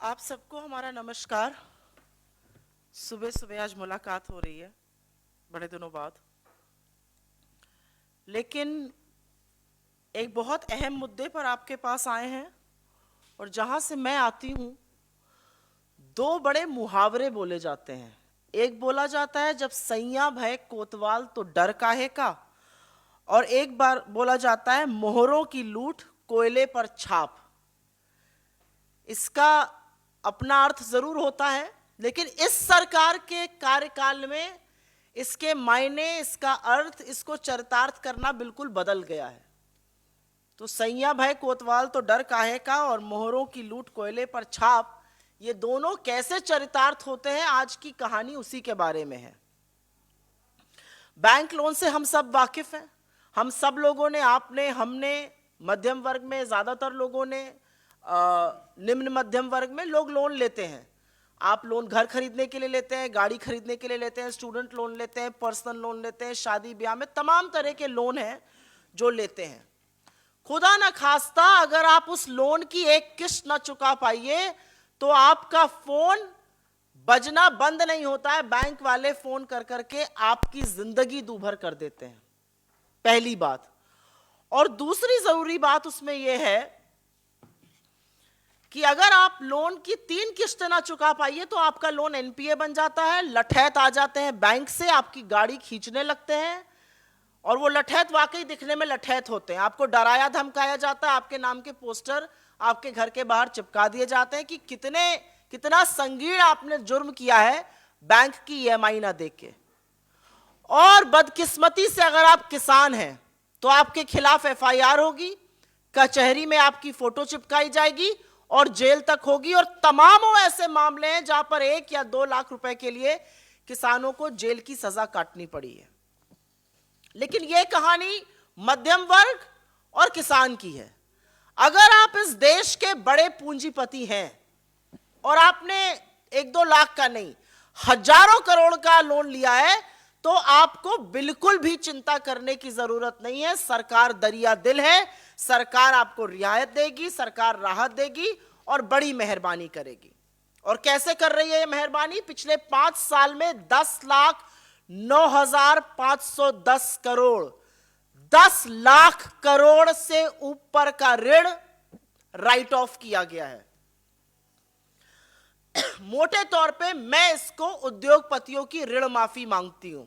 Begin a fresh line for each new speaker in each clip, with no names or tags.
आप सबको हमारा नमस्कार। सुबह सुबह आज मुलाकात हो रही है बड़े दिनों बाद, लेकिन एक बहुत अहम मुद्दे पर आपके पास आए हैं। और जहां से मैं आती हूं, दो बड़े मुहावरे बोले जाते हैं। एक बोला जाता है, जब सैया भय कोतवाल तो डर काहे का। और एक बार बोला जाता है, मोहरों की लूट कोयले पर छाप। इसका अपना अर्थ जरूर होता है, लेकिन इस सरकार के कार्यकाल में इसके मायने, इसका अर्थ, इसको चरितार्थ करना बिल्कुल बदल गया है। तो सैया भय कोतवाल तो डर काहे का और मोहरों की लूट कोयले पर छाप, ये दोनों कैसे चरितार्थ होते हैं, आज की कहानी उसी के बारे में है। बैंक लोन से हम सब वाकिफ हैं। हम सब लोगों ने, आपने, हमने, मध्यम वर्ग में ज्यादातर लोगों ने, निम्न मध्यम वर्ग में लोग लोन लेते हैं। आप लोन घर खरीदने के लिए लेते हैं, गाड़ी खरीदने के लिए लेते हैं, स्टूडेंट लोन लेते हैं, पर्सनल लोन लेते हैं, शादी ब्याह में तमाम तरह के लोन हैं जो लेते हैं। खुदा न खास्ता अगर आप उस लोन की एक किस्त न चुका पाइए तो आपका फोन बजना बंद नहीं होता है। बैंक वाले फोन कर करके आपकी जिंदगी दूभर कर देते हैं, पहली बात। और दूसरी जरूरी बात उसमें यह है कि अगर आप लोन की 3 किस्तें ना चुका पाइए तो आपका लोन एनपीए बन जाता है। लठैत आ जाते हैं बैंक से, आपकी गाड़ी खींचने लगते हैं, और वो लठैत वाकई दिखने में लठैत होते हैं। आपको डराया धमकाया जाता है, आपके नाम के पोस्टर आपके घर के बाहर चिपका दिए जाते हैं कि कितना संगीन आपने जुर्म किया है बैंक की ईएमआई ना देके। और बदकिस्मती से अगर आप किसान हैं तो आपके खिलाफ एफआईआर होगी, कचहरी में आपकी फोटो चिपकाई जाएगी और जेल तक होगी। और तमामों ऐसे मामले हैं जहां पर 1 या 2 लाख रुपए के लिए किसानों को जेल की सजा काटनी पड़ी है। लेकिन यह कहानी मध्यम वर्ग और किसान की है। अगर आप इस देश के बड़े पूंजीपति हैं और आपने 1-2 लाख का नहीं, हजारों करोड़ का लोन लिया है, तो आपको बिल्कुल भी चिंता करने की जरूरत नहीं है। सरकार दरिया दिल है, सरकार आपको रियायत देगी, सरकार राहत देगी और बड़ी मेहरबानी करेगी। और कैसे कर रही है ये मेहरबानी? पिछले 5 साल में 10,09,510 करोड़, 10 लाख करोड़ से ऊपर का ऋण राइट ऑफ किया गया है। मोटे तौर पे मैं इसको उद्योगपतियों की ऋण माफी मांगती हूं।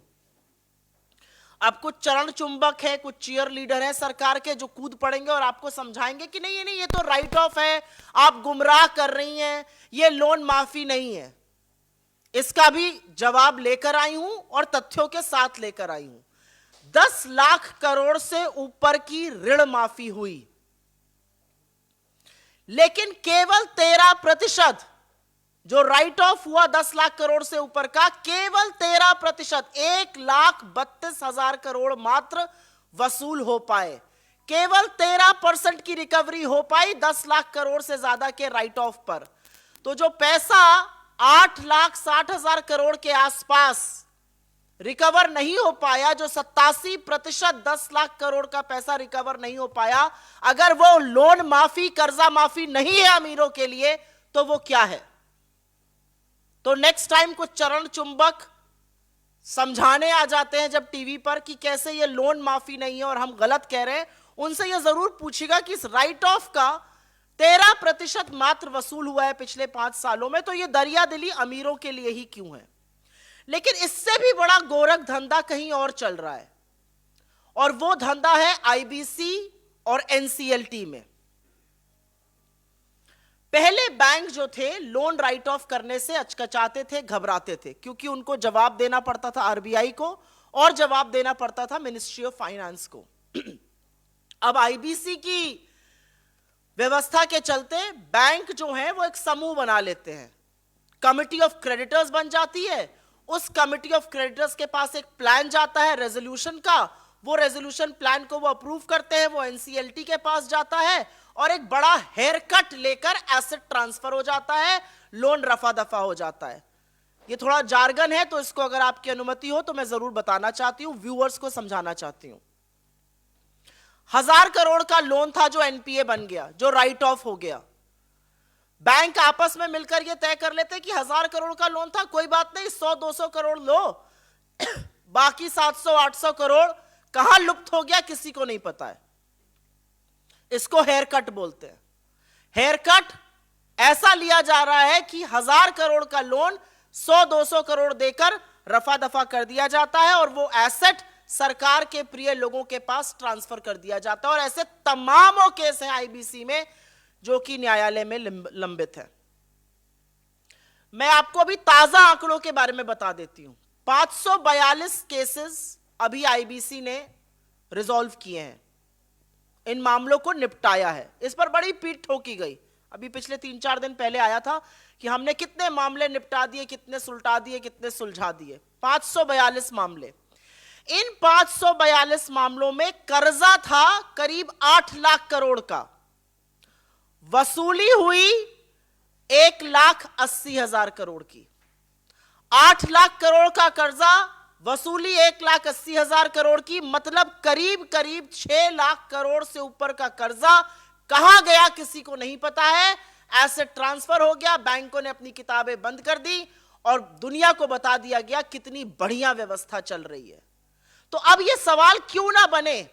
अब कुछ चरण चुंबक है, कुछ चीयर लीडर है सरकार के, जो कूद पड़ेंगे और आपको समझाएंगे कि नहीं ये तो राइट ऑफ है, आप गुमराह कर रही हैं, ये लोन माफी नहीं है। इसका भी जवाब लेकर आई हूं और तथ्यों के साथ लेकर आई हूं। 10 लाख करोड़ से ऊपर की ऋण माफी हुई, लेकिन केवल 13% जो राइट ऑफ हुआ 10 लाख करोड़ से ऊपर का, केवल 13%, 1,32,000 करोड़ मात्र वसूल हो पाए। केवल 13% की रिकवरी हो पाई 10 लाख करोड़ से ज्यादा के राइट ऑफ पर। तो जो पैसा 8,60,000 करोड़ के आसपास रिकवर नहीं हो पाया, जो 87% 10 लाख करोड़ का पैसा रिकवर नहीं हो पाया, अगर वो लोन माफी, कर्जा माफी नहीं है अमीरों के लिए, तो वो क्या है? तो नेक्स्ट टाइम कुछ चरण चुंबक समझाने आ जाते हैं जब टीवी पर कि कैसे ये लोन माफी नहीं है और हम गलत कह रहे हैं, उनसे ये जरूर पूछिएगा कि इस राइट ऑफ का 13% मात्र वसूल हुआ है पिछले 5 सालों में, तो ये दरिया दिली अमीरों के लिए ही क्यों है? लेकिन इससे भी बड़ा गोरख धंधा कहीं और चल रहा है, और वो धंधा है आईबीसी और एनसीएलटी में। पहले बैंक जो थे लोन राइट ऑफ करने से अचकचाते थे, घबराते थे, क्योंकि उनको जवाब देना पड़ता था आरबीआई को और जवाब देना पड़ता था मिनिस्ट्री ऑफ फाइनेंस को। अब आईबीसी की व्यवस्था के चलते बैंक जो है वो एक समूह बना लेते हैं, कमिटी ऑफ क्रेडिटर्स बन जाती है। उस कमिटी ऑफ क्रेडिटर्स के पास एक प्लान जाता है रेजोल्यूशन का, वो रेजोल्यूशन प्लान को वो अप्रूव करते हैं, वो एनसीएलटी के पास जाता है और एक बड़ा हेयर कट लेकर एसेट ट्रांसफर हो जाता है, लोन रफा दफा हो जाता है। ये थोड़ा जार्गन है, तो इसको अगर आपकी अनुमति हो तो मैं जरूर बताना चाहती हूं, व्यूअर्स को समझाना चाहती हूं। 1000 करोड़ का लोन था जो एनपीए बन गया, जो राइट ऑफ हो गया। बैंक आपस में मिलकर ये तय कर लेते कि 1000 करोड़ का लोन था, कोई बात नहीं, 100-200 करोड़ लो, बाकी 700-800 करोड़ कहां लुप्त हो गया किसी को नहीं पता है। इसको हेयर कट बोलते हैं। हेयर कट ऐसा लिया जा रहा है कि 1000 करोड़ का लोन 100-200 करोड़ देकर रफा दफा कर दिया जाता है और वो एसेट सरकार के प्रिय लोगों के पास ट्रांसफर कर दिया जाता है। और ऐसे तमामों केस हैं आईबीसी में जो कि न्यायालय में लंबित है। मैं आपको अभी ताजा आंकड़ों के बारे में बता देती हूं। 542 केसेस अभी आईबीसी ने रिजॉल्व किए हैं, इन मामलों को निपटाया है। इस पर बड़ी पीठ ठोकी गई। अभी पिछले 3-4 दिन पहले आया था कि हमने कितने मामले निपटा दिए, कितने सुलझा दिए, कितने सुलझा दिए। 542 मामले। इन 542 मामलों में कर्जा था करीब 8 लाख करोड़ का, वसूली हुई 1,80,000 करोड़ की। 8 लाख करोड़ का कर्जा, वसूली 1,80,000 करोड़ की, मतलब करीब करीब 6 लाख करोड़ से ऊपर का कर्जा कहां गया किसी को नहीं पता है। एसेट ट्रांसफर हो गया, बैंकों ने अपनी किताबें बंद कर दी और दुनिया को बता दिया गया कितनी बढ़िया व्यवस्था चल रही है। तो अब यह सवाल क्यों ना बने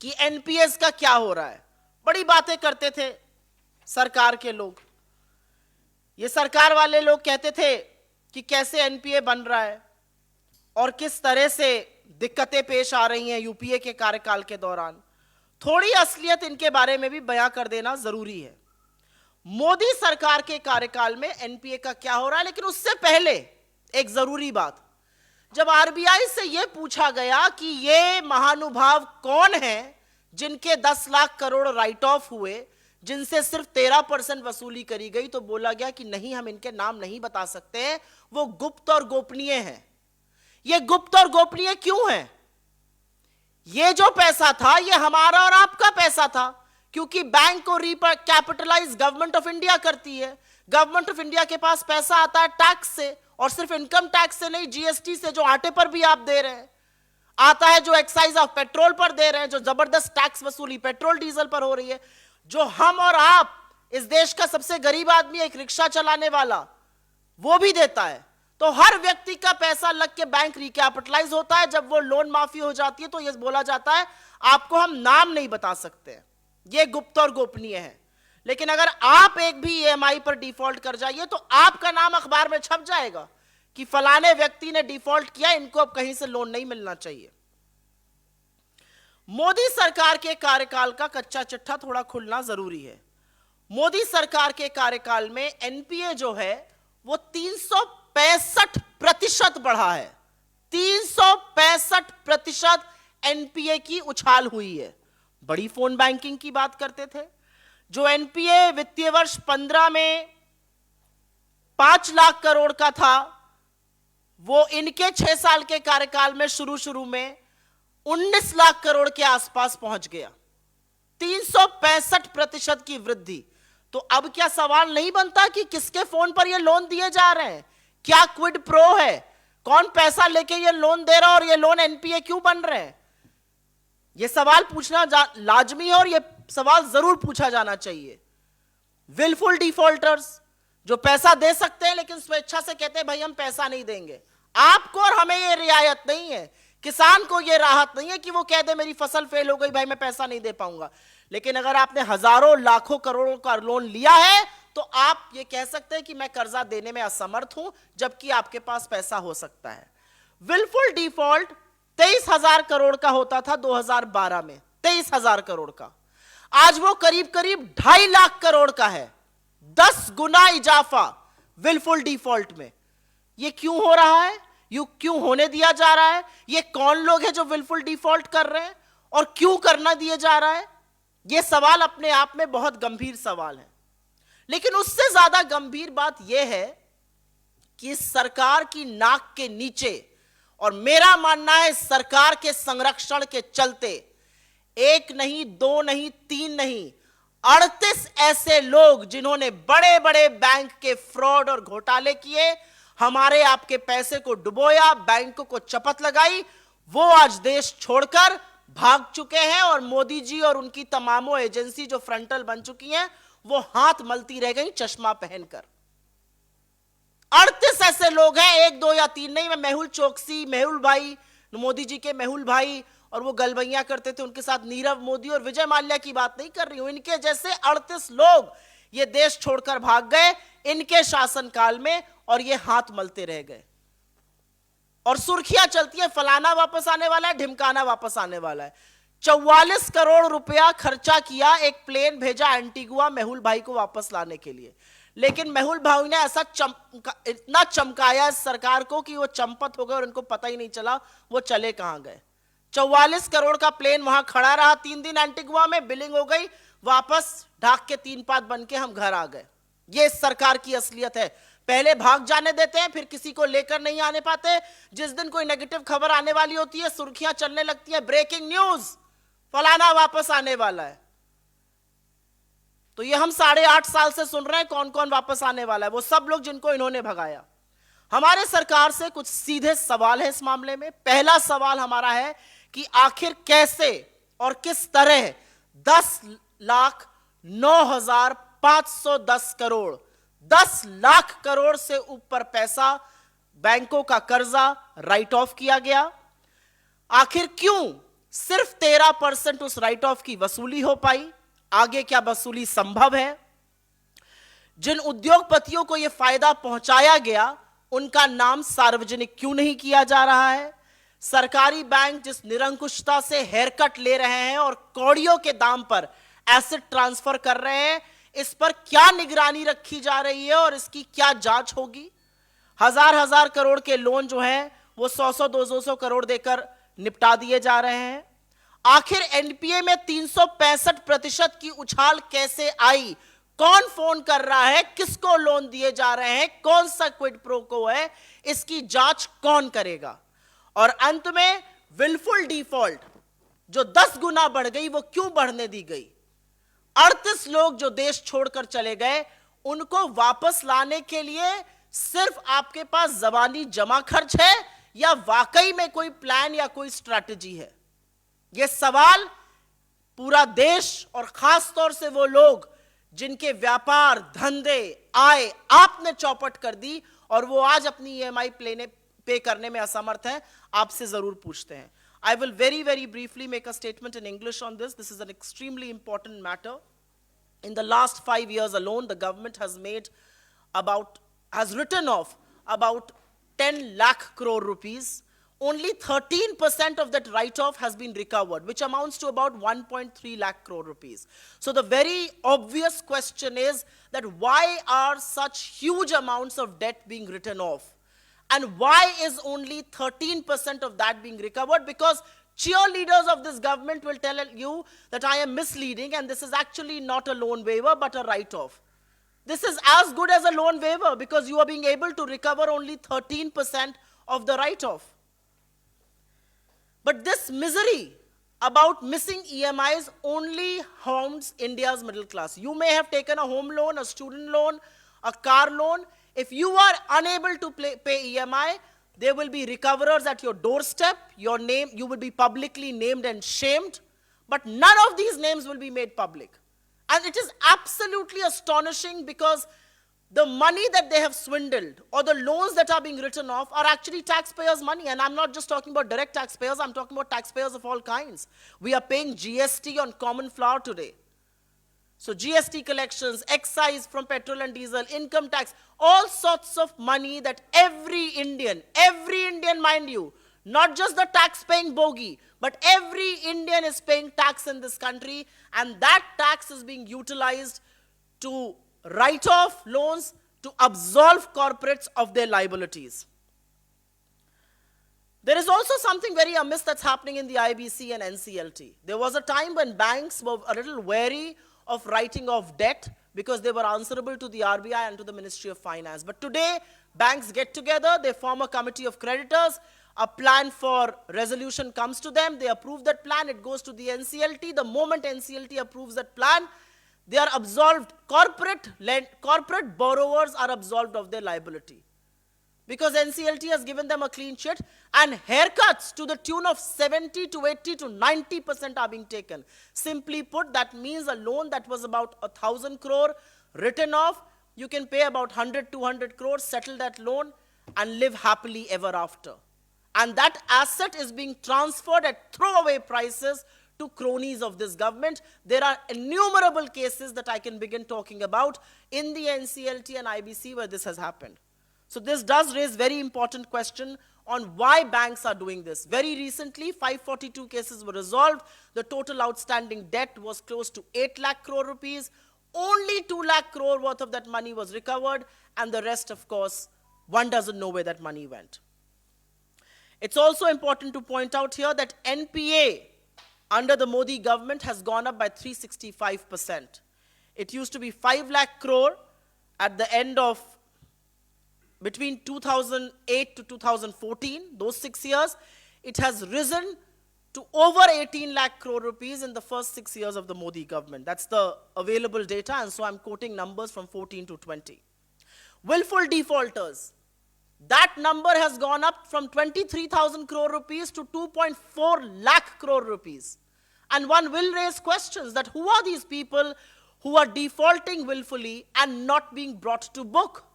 कि एनपीएस का क्या हो रहा है। बड़ी बातें करते थे सरकार के लोग, ये सरकार वाले लोग कहते थे कि कैसे एनपीए बन रहा है और किस तरह से दिक्कतें पेश आ रही हैं यूपीए के कार्यकाल के दौरान। थोड़ी असलियत इनके बारे में भी बयां कर देना जरूरी है। मोदी सरकार के कार्यकाल में एनपीए का क्या हो रहा है। लेकिन उससे पहले एक जरूरी बात, जब आरबीआई से यह पूछा गया कि ये महानुभाव कौन हैं जिनके 10 लाख करोड़ राइट ऑफ हुए, जिनसे सिर्फ 13% वसूली करी गई, तो बोला गया कि नहीं, हम इनके नाम नहीं बता सकते हैं, वो गुप्त और गोपनीय हैं। ये गुप्त और गोपनीय क्यों है? ये जो पैसा था ये हमारा और आपका पैसा था, क्योंकि बैंक को कैपिटलाइज गवर्नमेंट ऑफ इंडिया करती है। गवर्नमेंट ऑफ इंडिया के पास पैसा आता है टैक्स से, और सिर्फ इनकम टैक्स से नहीं, जीएसटी से, जो आटे पर भी आप दे रहे हैं, आता है जो एक्साइज ऑफ पेट्रोल पर दे रहे हैं, जो जबरदस्त टैक्स वसूली पेट्रोल डीजल पर हो रही है, जो हम और आप, इस देश का सबसे गरीब आदमी, एक रिक्शा चलाने वाला, वो भी देता है। तो हर व्यक्ति का पैसा लग के बैंक रिकैपिटलाइज होता है। जब वो लोन माफी हो जाती है तो ये बोला जाता है आपको हम नाम नहीं बता सकते, ये गुप्त और गोपनीय है। लेकिन अगर आप एक भी ईएमआई पर डिफॉल्ट कर जाइए तो आपका नाम अखबार में छप जाएगा कि फलाने व्यक्ति ने डिफॉल्ट किया, इनको अब कहीं से लोन नहीं मिलना चाहिए। मोदी सरकार के कार्यकाल का कच्चा चिट्ठा थोड़ा खुलना जरूरी है। मोदी सरकार के कार्यकाल में एनपीए जो है वो 365% बढ़ा है। 365% एनपीए की उछाल हुई है। बड़ी फोन बैंकिंग की बात करते थे। जो एनपीए वित्तीय वर्ष 15 में 5 लाख करोड़ का था, वो इनके 6 साल के कार्यकाल में शुरू में 19 लाख करोड़ के आसपास पहुंच गया। 365% की वृद्धि। तो अब क्या सवाल नहीं बनता कि किसके फोन पर ये लोन दिए जा रहे हैं, क्या क्विड प्रो है, कौन पैसा लेके ये लोन दे रहा है और ये लोन एनपीए क्यों बन रहे हैं। ये सवाल पूछना लाजमी है और ये सवाल जरूर पूछा जाना चाहिए। विलफुल डिफॉल्टर्स जो पैसा दे सकते हैं लेकिन स्वेच्छा से कहते हैं भाई हम पैसा नहीं देंगे। आपको और हमें ये रियायत नहीं है, किसान को ये राहत नहीं है कि वो कह दे मेरी फसल फेल हो गई भाई मैं पैसा नहीं दे पाऊंगा। लेकिन अगर आपने हजारों लाखों करोड़ों का लोन लिया है तो आप ये कह सकते हैं कि मैं कर्जा देने में असमर्थ हूं, जबकि आपके पास पैसा हो सकता है। विलफुल डिफॉल्ट 23,000 करोड़ का होता था 2012 में, 23,000 करोड़ का। आज वो करीब करीब 2.5 लाख करोड़ का है। 10 गुना इजाफा विलफुल डिफॉल्ट में। ये क्यों हो रहा है, यू क्यों होने दिया जा रहा है, ये कौन लोग हैं जो विलफुल डिफॉल्ट कर रहे हैं और क्यों करना दिया जा रहा है। ये सवाल अपने आप में बहुत गंभीर सवाल है। लेकिन उससे ज्यादा गंभीर बात यह है कि सरकार की नाक के नीचे, और मेरा मानना है सरकार के संरक्षण के चलते, 1 नहीं 2 नहीं 3 नहीं 38 ऐसे लोग जिन्होंने बड़े बड़े बैंक के फ्रॉड और घोटाले किए, हमारे आपके पैसे को डुबोया, बैंकों को चपत लगाई, वो आज देश छोड़कर भाग चुके हैं। और मोदी जी और उनकी तमामों एजेंसी जो फ्रंटल बन चुकी हैं, वो हाथ मलती रह गई चश्मा पहनकर। 38 ऐसे लोग हैं, एक दो या तीन नहीं। मैं मेहुल चोकसी, मेहुल भाई, मोदी जी के मेहुल भाई और वो गलबैया करते थे उनके साथ नीरव मोदी और विजय माल्या की बात नहीं कर रही हूं। इनके जैसे 38 लोग ये देश छोड़कर भाग गए इनके शासनकाल में और ये हाथ मलते रह गए। और सुर्खियां चलती है फलाना वापस आने वाला है, ढिमकाना वापस आने वाला है। 44 करोड़ रुपया खर्चा किया, एक प्लेन भेजा एंटीगुआ मेहुल भाई को वापस लाने के लिए। लेकिन मेहुल भाई ने ऐसा इतना चमकाया इस सरकार को कि वो चंपत हो गए और उनको पता ही नहीं चला वो चले कहां गए। 44 करोड़ का प्लेन वहां खड़ा रहा 3 दिन एंटीगुआ में, बिलिंग हो गई, वापस ढाक के 3 पात बन के हम घर आ गए। ये इस सरकार की असलियत है। पहले भाग जाने देते हैं, फिर किसी को लेकर नहीं आने पाते। जिस दिन कोई नेगेटिव खबर आने वाली होती है सुर्खियां चलने लगती है, ब्रेकिंग न्यूज, फलाना वापस आने वाला है। तो ये हम 8.5 साल से सुन रहे हैं कौन कौन वापस आने वाला है, वो सब लोग जिनको इन्होंने भगाया। हमारे सरकार से कुछ सीधे सवाल है इस मामले में। पहला सवाल हमारा है कि आखिर कैसे और किस तरह 10,09,510 करोड़, 10 लाख करोड़ से ऊपर पैसा बैंकों का कर्जा राइट ऑफ किया गया। आखिर क्यों सिर्फ 13% उस राइट ऑफ की वसूली हो पाई, आगे क्या वसूली संभव है? जिन उद्योगपतियों को यह फायदा पहुंचाया गया उनका नाम सार्वजनिक क्यों नहीं किया जा रहा है? सरकारी बैंक जिस निरंकुशता से हेयरकट ले रहे हैं और कौड़ियों के दाम पर एसेट ट्रांसफर कर रहे हैं, इस पर क्या निगरानी रखी जा रही है और इसकी क्या जांच होगी? हजार करोड़ के लोन जो हैं वो 100 200 करोड़ देकर निपटा दिए जा रहे हैं। आखिर एनपीए में 365% की उछाल कैसे आई? कौन फोन कर रहा है, किसको लोन दिए जा रहे हैं, कौन सा क्विड प्रो को है, इसकी जांच कौन करेगा? और अंत में विलफुल डिफॉल्ट जो 10 गुना बढ़ गई वो क्यों बढ़ने दी गई? 38 लोग जो देश छोड़कर चले गए उनको वापस लाने के लिए सिर्फ आपके पास जबानी जमा खर्च है या वाकई में कोई प्लान या कोई स्ट्रैटेजी है? यह सवाल पूरा देश और खास तौर से वो लोग जिनके व्यापार, धंधे, आय आपने चौपट कर दी और वो आज अपनी ईएमआई पे करने में असमर्थ हैं, आपसे जरूर पूछते हैं। I will very briefly make a statement in English on this. This is an extremely important matter. In the last 5 years alone, the government has written off about 10 lakh crore rupees. Only 13% of that write-off has been recovered, which amounts to about 1.3 lakh crore rupees. So the very obvious question is that why are such huge amounts of debt being written off? And why is only 13% of that being recovered? Because cheerleaders of this government will tell you that I am misleading and this is actually not a loan waiver but a write-off. This is as good as a loan waiver because you are being able to recover only 13% of the write-off. But this misery about missing EMIs only harms India's middle class. You may have taken a home loan, a student loan, a car loan. If you are unable to pay EMI, there will be recoverers at your doorstep. Your name, you will be publicly named and shamed. But none of these names will be made public. And it is absolutely astonishing because the money that they have swindled or the loans that are being written off are actually taxpayers' money. And I'm not just talking about direct taxpayers, I'm talking about taxpayers of all kinds. We are paying GST on common flour today. So GST collections, excise from petrol and diesel, income tax, all sorts of money that every Indian mind you, not just the tax-paying bogey, but every Indian is paying tax in this country, and that tax is being utilized to write off loans, to absolve corporates of their liabilities. There is also something very amiss that's happening in the IBC and NCLT. There was a time when banks were a little wary of writing off debt because they were answerable to the RBI and to the Ministry of Finance. But today, banks get together, they form a committee of creditors, a plan for resolution comes to them, they approve that plan, it goes to the NCLT. The moment NCLT approves that plan, they are absolved. Corporate borrowers are absolved of their liability. because NCLT has given them a clean sheet, and haircuts to the tune of 70 to 80 to 90% are being taken. Simply put, that means a loan that was about 1,000 crore written off, you can pay about 100, 200 crores, settle that loan, and live happily ever after. And that asset is being transferred at throwaway prices to cronies of this government. There are innumerable cases that I can begin talking about in the NCLT and IBC where this has happened. So this does raise very important question on why banks are doing this. Very recently, 542 cases were resolved. The total outstanding debt was close to 8 lakh crore rupees. Only 2 lakh crore worth of that money was recovered, and the rest, of course, one doesn't know where that money went. It's also important to point out here that NPA under the Modi government has gone up by 365%. It used to be 5 lakh crore at the end of between 2008 to 2014, those 6 years. It has risen to over 18 lakh crore rupees in the first 6 years of the Modi government. That's the available data, and so I'm quoting numbers from 14 to 20. Willful defaulters, that number has gone up from 23,000 crore rupees to 2.4 lakh crore rupees. And one will raise questions that who are these people who are defaulting willfully and not being brought to book?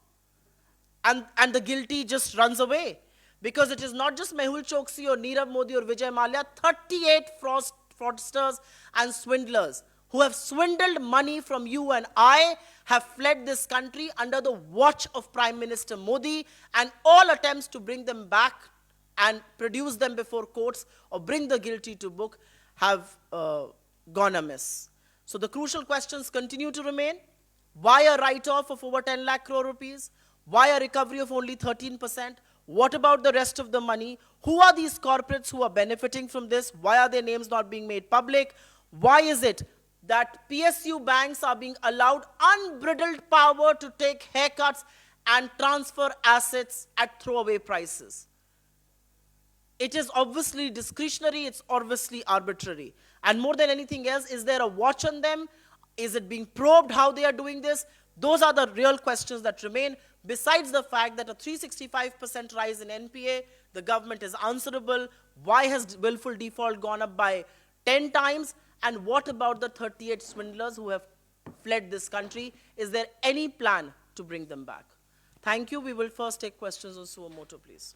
And the guilty just runs away. Because it is not just Mehul Choksi or Nirav Modi or Vijay Mallya, 38 fraudsters and swindlers who have swindled money from you and I have fled this country under the watch of Prime Minister Modi, and all attempts to bring them back and produce them before courts or bring the guilty to book have gone amiss. So the crucial questions continue to remain. Why a write-off of over 10 lakh crore rupees? Why a recovery of only 13%? What about the rest of the money? Who are these corporates who are benefiting from this? Why are their names not being made public? Why is it that PSU banks are being allowed unbridled power to take haircuts and transfer assets at throwaway prices? It is obviously discretionary, it's obviously arbitrary. And more than anything else, is there a watch on them? Is it being probed how they are doing this? Those are the real questions that remain. Besides the fact that a 365% rise in NPA, the government is answerable. Why has willful default gone up by 10 times? And what about the 38 swindlers who have fled this country? Is there any plan to bring them back? Thank you. We will first take questions on suo motu, please.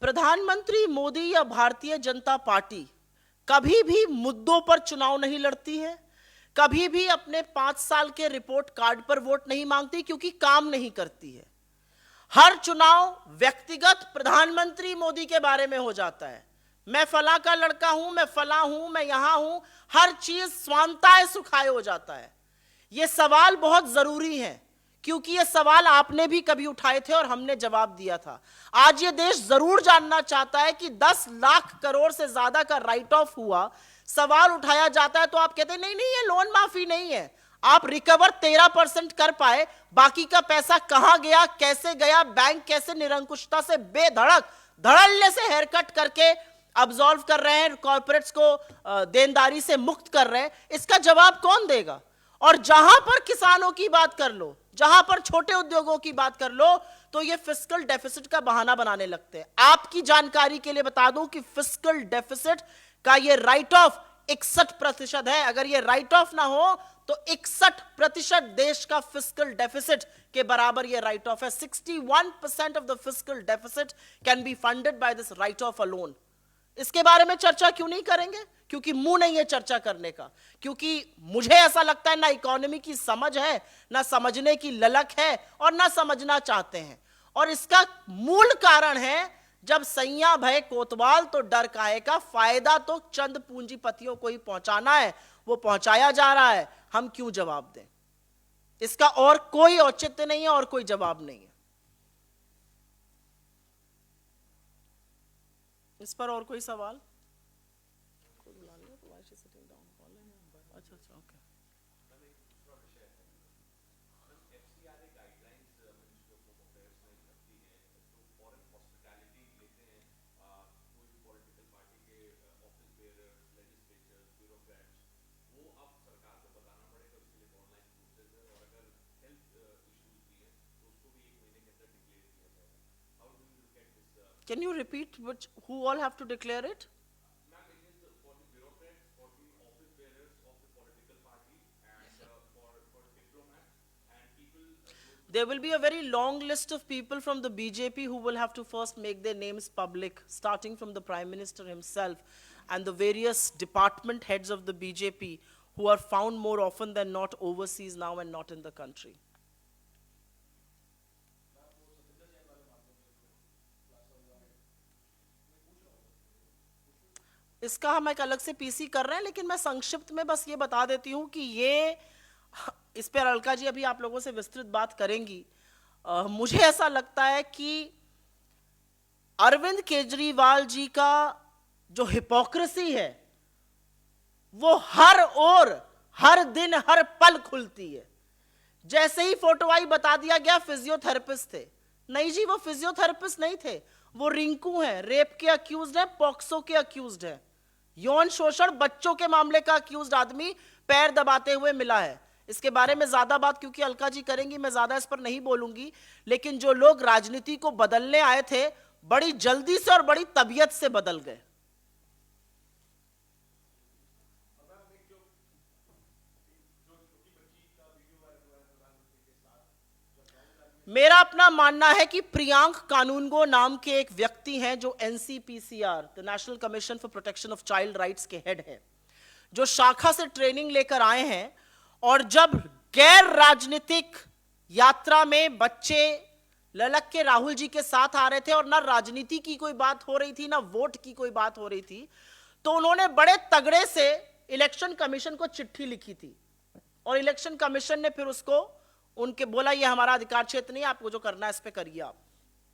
प्रधानमंत्री मोदी या Bharatiya Janata party कभी भी मुद्दों पर चुनाव नहीं लड़ती है, कभी भी अपने 5 साल के रिपोर्ट कार्ड पर वोट नहीं मांगती, क्योंकि काम नहीं करती है। हर चुनाव व्यक्तिगत प्रधानमंत्री मोदी के बारे में हो जाता है। मैं फला का लड़का हूं, मैं फला हूं, मैं यहां हूं, हर चीज स्वांताय सुखाय हो जाता है। यह सवाल बहुत जरूरी है, क्योंकि ये सवाल आपने भी कभी उठाए थे और हमने जवाब दिया था। आज ये देश जरूर जानना चाहता है कि 10 लाख करोड़ से ज्यादा का राइट ऑफ हुआ, सवाल उठाया जाता है तो आप कहते हैं नहीं नहीं ये लोन माफी नहीं है। आप रिकवर 13% कर पाए, बाकी का पैसा कहां गया, कैसे गया, बैंक कैसे निरंकुशता से बेधड़क धड़ल्ले से हेयरकट करके अब्सॉल्व कर रहे हैं, कॉर्पोरेट्स को देनदारी से मुक्त कर रहे हैं, इसका जवाब कौन देगा? और जहां पर किसानों की बात कर लो, जहां पर छोटे उद्योगों की बात कर लो, तो ये फिस्कल डेफिसिट का बहाना बनाने लगते हैं। आपकी जानकारी के लिए बता दूं कि फिस्कल डेफिसिट का ये राइट ऑफ 61% है। अगर ये राइट ऑफ ना हो तो 61% देश का फिस्कल डेफिसिट के बराबर ये राइट ऑफ है। 61% of the fiscal deficit can be funded by this right of alone. इसके बारे में चर्चा क्यों नहीं करेंगे? क्योंकि मुंह नहीं है चर्चा करने का, क्योंकि मुझे ऐसा लगता है ना इकोनॉमी की समझ है, ना समझने की ललक है, और ना समझना चाहते हैं। और इसका मूल कारण है जब सैया भय कोतवाल तो डर काहे का, फायदा तो चंद पूंजीपतियों को ही पहुंचाना है, वो पहुंचाया जा रहा है, हम क्यों जवाब दें? इसका और कोई औचित्य नहीं है और कोई जवाब नहीं है। इस पर और कोई सवाल? अच्छा अच्छा, okay. Can you repeat who all have to declare it? There will be a very long list of people from the BJP who will have to first make their names public, starting from the Prime Minister himself and the various department heads of the BJP who are found more often than not overseas now and not in the country. इसका हम एक अलग से PC कर रहे हैं, लेकिन मैं संक्षिप्त में बस ये बता देती हूं कि ये, इस पर अलका जी अभी आप लोगों से विस्तृत बात करेंगी। मुझे ऐसा लगता है कि अरविंद केजरीवाल जी का जो हिपोक्रेसी है वो हर ओर, हर दिन, हर पल खुलती है। जैसे ही फोटो आई बता दिया गया फिजियोथेरेपिस्ट थे। नहीं जी, वो फिजियोथेरेपिस्ट नहीं थे, वो रिंकू हैं, रेप के अक्यूज्ड हैं, पॉक्सो के अक्यूज्ड हैं, यौन शोषण बच्चों के मामले का अक्यूज्ड आदमी पैर दबाते हुए मिला है। इसके बारे में ज्यादा बात क्योंकि अलका जी करेंगी, मैं ज्यादा इस पर नहीं बोलूंगी, लेकिन जो लोग राजनीति को बदलने आए थे बड़ी जल्दी से और बड़ी तबीयत से बदल गए। मेरा अपना मानना है कि प्रियांक कानूनगो नाम के एक व्यक्ति हैं जो NCPCR, the national commission for protection of child rights के हेड है, जो शाखा से ट्रेनिंग लेकर आए हैं, और जब गैर राजनीतिक यात्रा में बच्चे ललक के राहुल जी के साथ आ रहे थे और ना राजनीति की कोई बात हो रही थी ना वोट की कोई बात हो रही थी, तो उन्होंने बड़े तगड़े से इलेक्शन कमीशन को चिट्ठी लिखी थी और इलेक्शन कमीशन ने फिर उसको उनके बोला ये हमारा अधिकार क्षेत्र नहीं, आपको जो करना है इस पे करिए आप।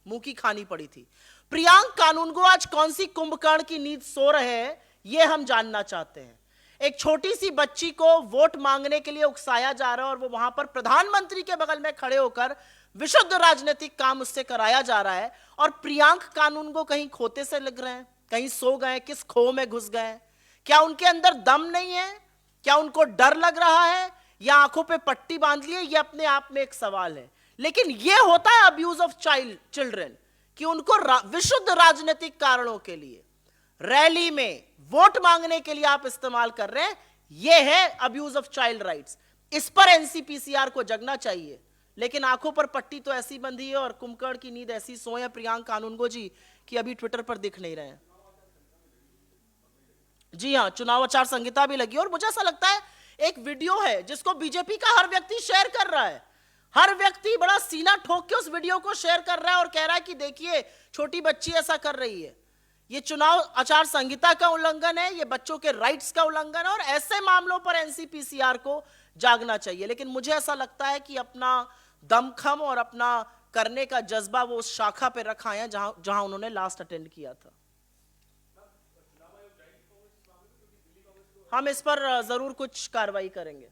मुंह की खानी पड़ी थी। प्रियांक कानूनगो आज कौन सी कुंभकर्ण की नींद सो रहे हैं ये हम जानना चाहते हैं। एक छोटी सी बच्ची को वोट मांगने के लिए उकसाया जा रहा है और वो वहां पर प्रधानमंत्री के बगल में खड़े होकर विशुद्ध राजनीतिक काम उससे कराया जा रहा है, और प्रियांक कानूनगो कहीं खोते से लग रहे हैं, कहीं सो गए, किस खो में घुस गए? क्या उनके अंदर दम नहीं है? क्या उनको डर लग रहा है या आंखों पे पट्टी बांध लिए? ये अपने आप में एक सवाल है। लेकिन ये होता है अब्यूज ऑफ चिल्ड्रन कि उनको विशुद्ध राजनीतिक कारणों के लिए रैली में वोट मांगने के लिए आप इस्तेमाल कर रहे हैं। ये है अब्यूज ऑफ चाइल्ड राइट्स। इस पर एनसीपीसीआर को जगना चाहिए, लेकिन आंखों पर पट्टी तो ऐसी बंधी है और कुंभकर्ण की नींद ऐसी सोए हैं प्रियांक कानूनगो जी कि अभी ट्विटर पर दिख नहीं रहे हैं। जी हाँ, चुनाव आचार संहिता भी लगी और मुझे ऐसा लगता है एक वीडियो है जिसको बीजेपी का हर व्यक्ति शेयर कर रहा है। हर व्यक्ति बड़ा सीना ठोक के उस वीडियो को शेयर कर रहा है और कह रहा है कि देखिए छोटी बच्ची ऐसा कर रही है। ये चुनाव आचार संहिता का उल्लंघन है, ये बच्चों के राइट्स का उल्लंघन है, और ऐसे मामलों पर एनसीपीसीआर को जागना चाहिए। लेकिन मुझे ऐसा लगता है कि अपना दमखम और अपना करने का जज्बा वो उस शाखा पे रखा है जहां उन्होंने लास्ट अटेंड किया था। हम इस पर जरूर कुछ कार्रवाई करेंगे।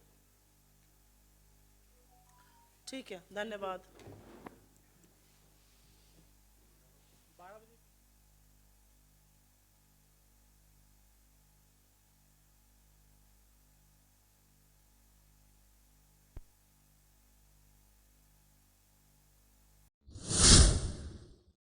ठीक है, धन्यवाद।